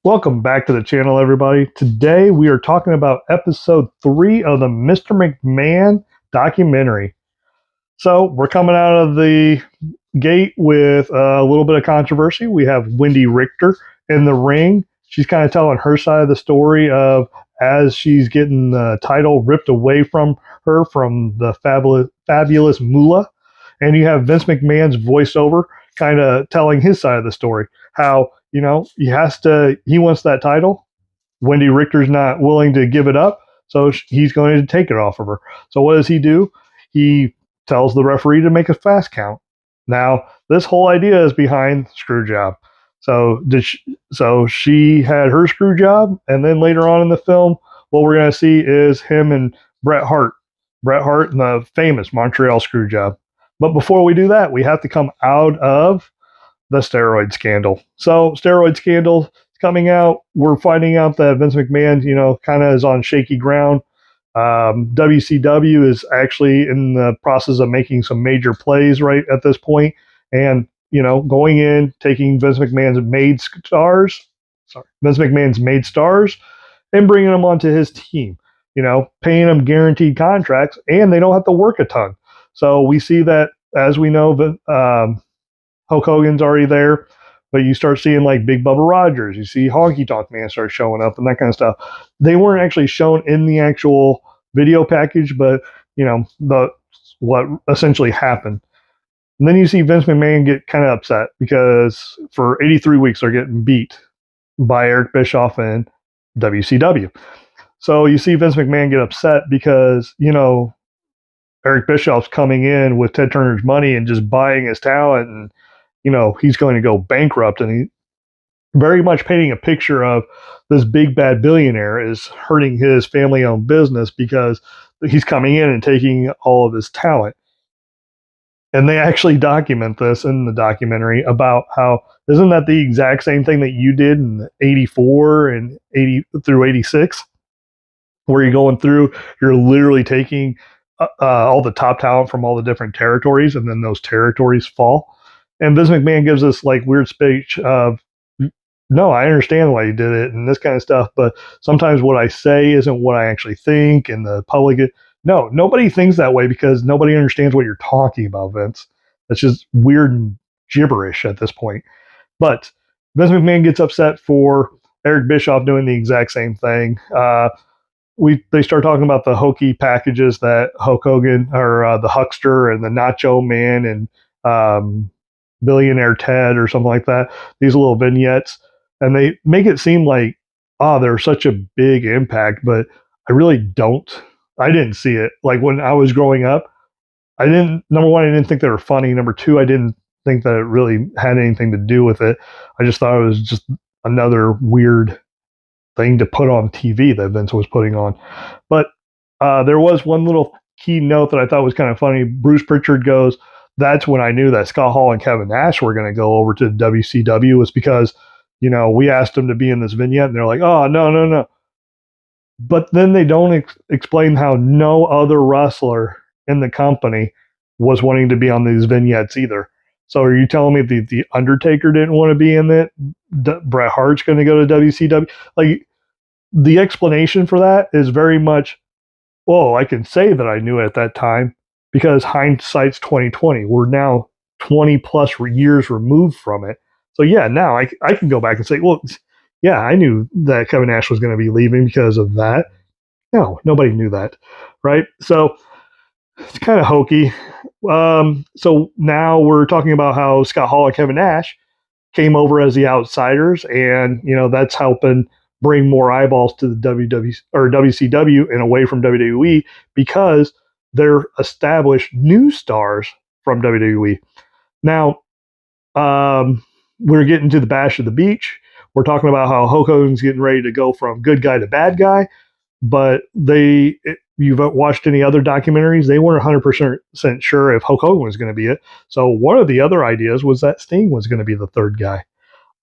Welcome back to the channel, everybody. Today we are talking about episode 3 of the Mr. McMahon documentary. So we're coming out of the gate with a little bit of controversy. We have Wendy Richter in the ring. She's kind of telling her side of the story of as she's getting the title ripped away from her from the fabulous Moolah. And you have Vince McMahon's voiceover kind of telling his side of the story. How, he wants that title. Wendy Richter's not willing to give it up, so he's going to take it off of her. So what does he do? He tells the referee to make a fast count. Now, this whole idea is behind Screwjob. So she had her screw job, and then later on in the film, what we're going to see is him and Bret Hart. Bret Hart and the famous Montreal screw job. But before we do that, we have to come out of the steroid scandal. So steroid scandal is coming out. We're finding out that Vince McMahon, kind of is on shaky ground. WCW is actually in the process of making some major plays right at this point, and going in, taking Vince McMahon's maid stars, and bringing them onto his team. Paying them guaranteed contracts, and they don't have to work a ton. So we see that, as we know, Hulk Hogan's already there, but you start seeing like Big Bubba Rogers, you see Honky Tonk Man start showing up and that kind of stuff. They weren't actually shown in the actual video package, but what essentially happened. And then you see Vince McMahon get kind of upset because for 83 weeks they're getting beat by Eric Bischoff and WCW. So you see Vince McMahon get upset because, Eric Bischoff's coming in with Ted Turner's money and just buying his talent, and he's going to go bankrupt, and he very much painting a picture of this big bad billionaire is hurting his family owned business because he's coming in and taking all of his talent. And they actually document this in the documentary about how, isn't that the exact same thing that you did in 84 and 80 through 86, where you're going through, you're literally taking all the top talent from all the different territories, and then those territories fall. And Vince McMahon gives this like weird speech of, no, I understand why you did it and this kind of stuff, but sometimes what I say isn't what I actually think, and the public. No, nobody thinks that way because nobody understands what you're talking about, Vince. That's just weird and gibberish at this point. But Vince McMahon gets upset for Eric Bischoff doing the exact same thing. They start talking about the hokey packages that Hulk Hogan, or the Huckster and the Nacho Man and Billionaire Ted or something like that, these little vignettes, and they make it seem like, they're such a big impact, but I didn't see it. Like when I was growing up, number one, I didn't think they were funny. Number two, I didn't think that it really had anything to do with it. I just thought it was just another weird thing to put on TV that Vince was putting on. But there was one little key note that I thought was kind of funny. Bruce Pritchard goes, that's when I knew that Scott Hall and Kevin Nash were going to go over to WCW, was because, we asked them to be in this vignette, and they're like, oh, no. But then they don't explain how no other wrestler in the company was wanting to be on these vignettes either. So are you telling me the Undertaker didn't want to be in it? Bret Hart's going to go to WCW? Like, the explanation for that is very much, well, I can say that I knew it at that time because hindsight's 2020. We're now 20 plus years removed from it. So yeah, now I can go back and say, well, yeah, I knew that Kevin Nash was going to be leaving because of that. No, nobody knew that, right? So it's kind of hokey. So now we're talking about how Scott Hall and Kevin Nash came over as the outsiders, and that's helping bring more eyeballs to the WCW and away from WWE because they're established new stars from WWE. Now, we're getting to the Bash of the Beach. We're talking about how Hulk Hogan's getting ready to go from good guy to bad guy, but you've watched any other documentaries, they weren't 100% sure if Hulk Hogan was going to be it. So one of the other ideas was that Sting was going to be the third guy.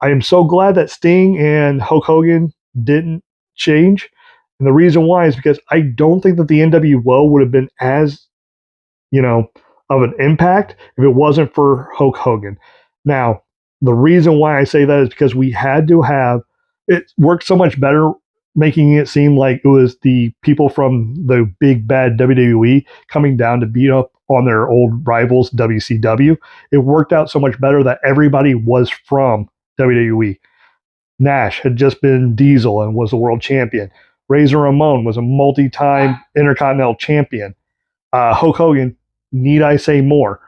I am so glad that Sting and Hulk Hogan didn't change. And the reason why is because I don't think that the NWO would have been as, of an impact if it wasn't for Hulk Hogan. Now, the reason why I say that is because we had to have, it worked so much better, making it seem like it was the people from the big bad WWE coming down to beat up on their old rivals WCW. It worked out so much better that everybody was from WWE. Nash had just been Diesel and was the world champion. Razor Ramon was a multi-time Intercontinental champion. Hulk Hogan, need I say more?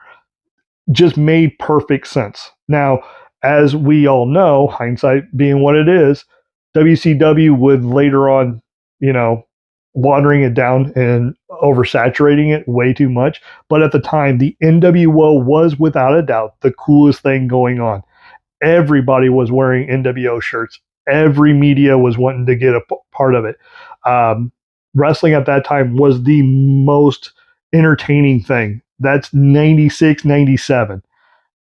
Just made perfect sense. Now, as we all know, hindsight being what it is, WCW would later on, you know, watering it down and oversaturating it way too much. But at the time, the NWO was without a doubt the coolest thing going on. Everybody was wearing NWO shirts. Every media was wanting to get a part of it. Um, Wrestling at that time was the most entertaining thing. That's 96, 97.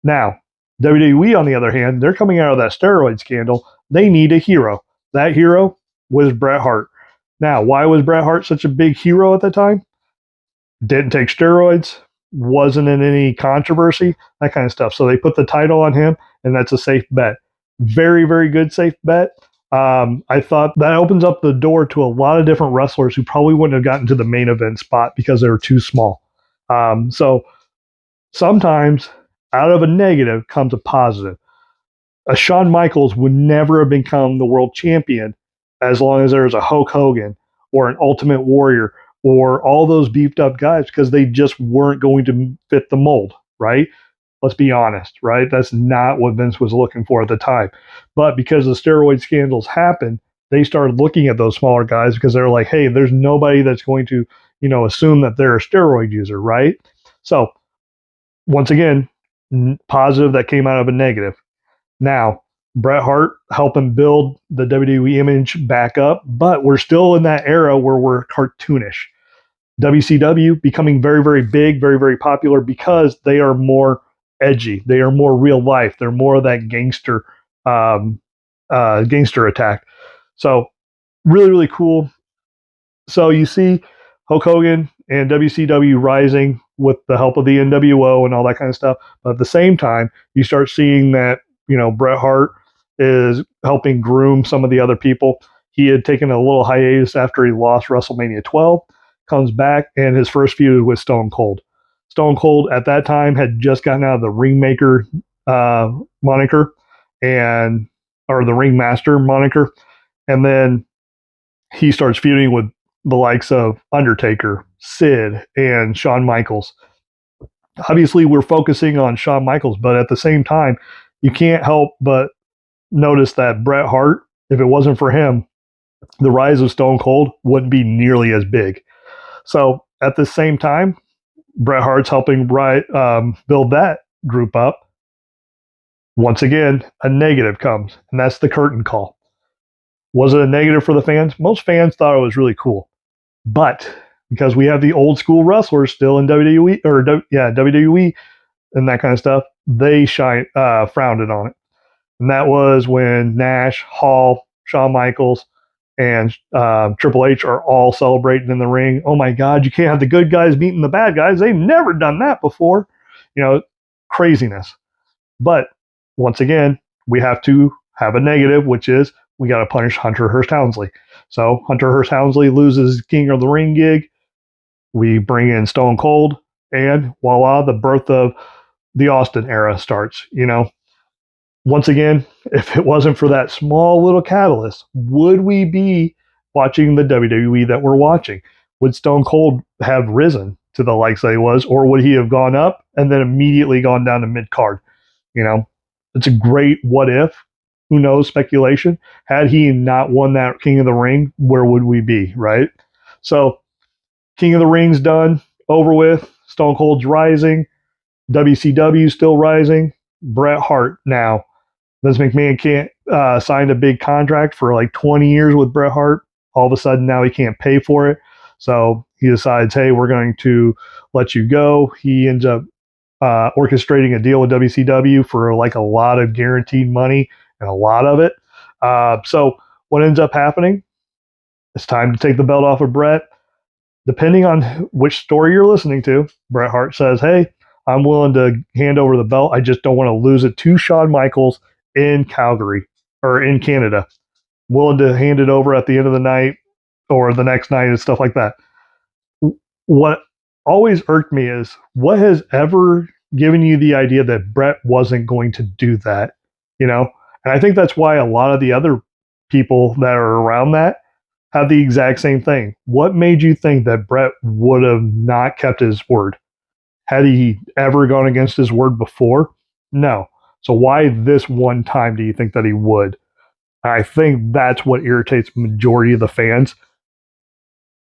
Now, WWE, on the other hand, they're coming out of that steroid scandal. They need a hero. That hero was Bret Hart. Now, why was Bret Hart such a big hero at the time? Didn't take steroids, wasn't in any controversy, that kind of stuff. So they put the title on him, and that's a safe bet. Very, very good safe bet. I thought that opens up the door to a lot of different wrestlers who probably wouldn't have gotten to the main event spot because they were too small. So sometimes out of a negative comes a positive. A Shawn Michaels would never have become the world champion as long as there was a Hulk Hogan or an Ultimate Warrior or all those beefed up guys because they just weren't going to fit the mold, right? Let's be honest, right? That's not what Vince was looking for at the time. But because the steroid scandals happened, they started looking at those smaller guys because they're like, hey, there's nobody that's going to, assume that they're a steroid user, right? So once again, positive that came out of a negative. Now, Bret Hart helping build the WWE image back up, but we're still in that era where we're cartoonish. WCW becoming very, very big, very, very popular because they are more edgy. They are more real life. They're more of that gangster attack. So really, really cool. So you see Hulk Hogan and WCW rising with the help of the NWO and all that kind of stuff. But at the same time, you start seeing that, Bret Hart is helping groom some of the other people. He had taken a little hiatus after he lost WrestleMania 12, comes back, and his first feud with Stone Cold. Stone Cold at that time had just gotten out of the Ringmaker moniker or the Ringmaster moniker. And then he starts feuding with the likes of Undertaker, Sid, and Shawn Michaels. Obviously, we're focusing on Shawn Michaels, but at the same time, you can't help but notice that Bret Hart, if it wasn't for him, the rise of Stone Cold wouldn't be nearly as big. So at the same time, Bret Hart's helping build that group up. Once again, a negative comes, and that's the curtain call. Was it a negative for the fans? Most fans thought it was really cool. But because we have the old school wrestlers still in WWE and that kind of stuff, they frowned on it. And that was when Nash, Hall, Shawn Michaels, and Triple H are all celebrating in the ring. Oh my God, you can't have the good guys beating the bad guys. They've never done that before. Craziness. But once again, we have to have a negative, which is we got to punish Hunter Hearst Helmsley. So Hunter Hearst Helmsley loses King of the Ring gig. We bring in Stone Cold, and voila, the birth of the Austin era starts. Once again, if it wasn't for that small little catalyst, would we be watching the WWE that we're watching? Would Stone Cold have risen to the likes that he was, or would he have gone up and then immediately gone down to mid card? It's a great what if. Who knows? Speculation. Had he not won that King of the Ring, where would we be? Right. So, King of the Ring's done, over with. Stone Cold's rising. WCW still rising. Bret Hart now. Vince McMahon can't sign a big contract for like 20 years with Bret Hart. All of a sudden now he can't pay for it. So he decides, hey, we're going to let you go. He ends up orchestrating a deal with WCW for like a lot of guaranteed money and a lot of it. So what ends up happening? It's time to take the belt off of Bret. Depending on which story you're listening to, Bret Hart says, hey, I'm willing to hand over the belt. I just don't want to lose it to Shawn Michaels in Calgary or in Canada. willing to hand it over at the end of the night or the next night and stuff like that. What always irked me is what has ever given you the idea that Brett wasn't going to do that, you know? And I think that's why a lot of the other people that are around that have the exact same thing. What made you think that Brett would have not kept his word? Had he ever gone against his word before? No. So why this one time do you think that he would? I think that's what irritates the majority of the fans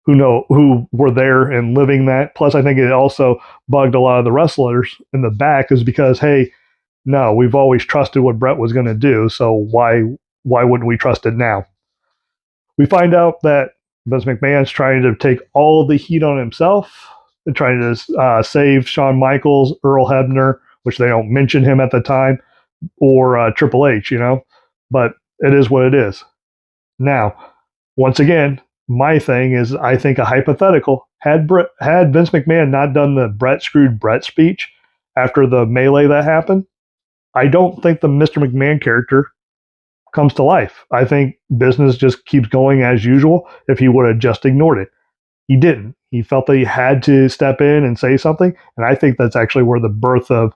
who were there and living that. Plus, I think it also bugged a lot of the wrestlers in the back, is because, hey, no, we've always trusted what Brett was going to do, so why wouldn't we trust it now? We find out that Vince McMahon's trying to take all of the heat on himself, and trying to save Shawn Michaels, Earl Hebner, which they don't mention him at the time, or Triple H, but it is what it is. Now, once again, my thing is, I think a hypothetical, had Vince McMahon not done the Brett screwed Brett speech after the melee that happened, I don't think the Mr. McMahon character comes to life. I think business just keeps going as usual if he would have just ignored it. He didn't. He felt that he had to step in and say something, and I think that's actually where the birth of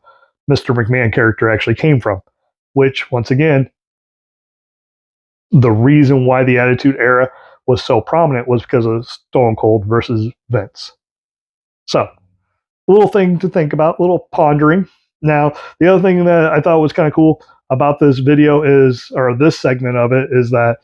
Mr. McMahon character actually came from, which, once again, the reason why the Attitude Era was so prominent was because of Stone Cold versus Vince. So, a little thing to think about, a little pondering. Now, the other thing that I thought was kind of cool about this video is, or this segment of it, is that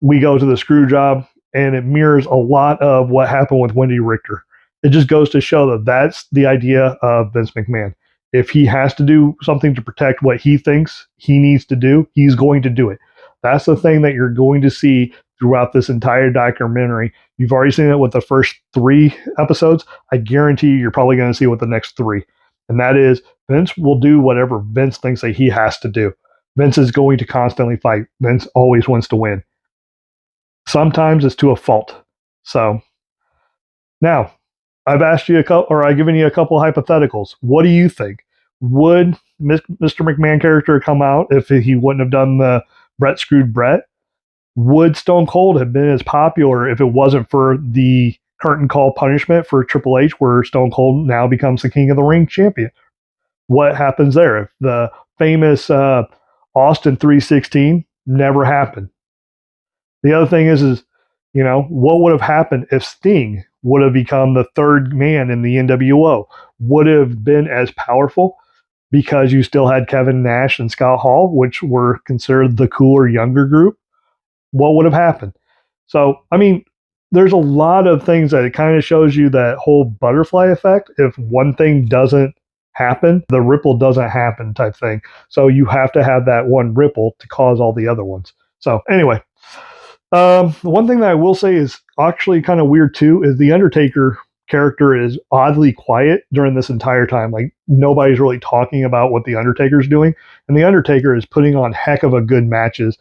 we go to the screw job and it mirrors a lot of what happened with Wendy Richter. It just goes to show that that's the idea of Vince McMahon. If he has to do something to protect what he thinks he needs to do, he's going to do it. That's the thing that you're going to see throughout this entire documentary. You've already seen it with the first 3 episodes. I guarantee you're probably going to see it with the next 3. And that is, Vince will do whatever Vince thinks that he has to do. Vince is going to constantly fight. Vince always wants to win. Sometimes it's to a fault. So now, I've asked you I've given you a couple of hypotheticals. What do you think? Would Mr. McMahon character come out if he wouldn't have done the Brett screwed Brett? Would Stone Cold have been as popular if it wasn't for the curtain call punishment for Triple H, where Stone Cold now becomes the King of the Ring champion? What happens there? If the famous Austin 316 never happened. The other thing is, what would have happened if Sting would have become the third man in the NWO? Would have been as powerful because you still had Kevin Nash and Scott Hall, which were considered the cooler younger group? What would have happened? So, I mean, there's a lot of things that it kind of shows you that whole butterfly effect. If one thing doesn't happen, the ripple doesn't happen type thing. So you have to have that one ripple to cause all the other ones. So anyway, one thing that I will say is actually kind of weird too is the Undertaker character is oddly quiet during this entire time. Like, nobody's really talking about what the Undertaker's doing, and the Undertaker is putting on heck of a good matches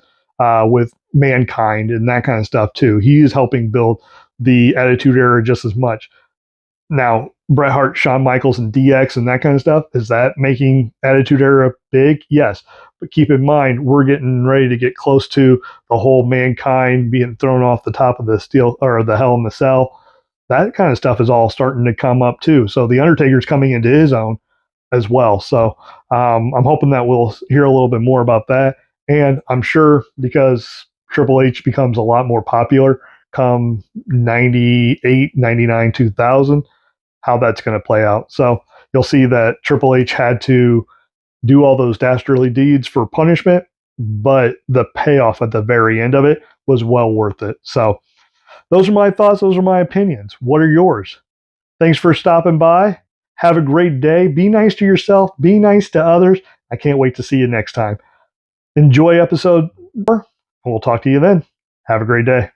with Mankind and that kind of stuff too. He is helping build the Attitude Era just as much. Now, Bret Hart, Shawn Michaels, and DX and that kind of stuff, is that making Attitude Era big? Yes. But keep in mind, we're getting ready to get close to the whole Mankind being thrown off the top of the steel or the Hell in the Cell. That kind of stuff is all starting to come up too. So the Undertaker's coming into his own as well. So I'm hoping that we'll hear a little bit more about that. And I'm sure, because Triple H becomes a lot more popular come 98, 99, 2000, how that's going to play out. So you'll see that Triple H had to do all those dastardly deeds for punishment, but the payoff at the very end of it was well worth it. So those are my thoughts. Those are my opinions. What are yours? Thanks for stopping by. Have a great day. Be nice to yourself. Be nice to others. I can't wait to see you next time. Enjoy episode 4, and we'll talk to you then. Have a great day.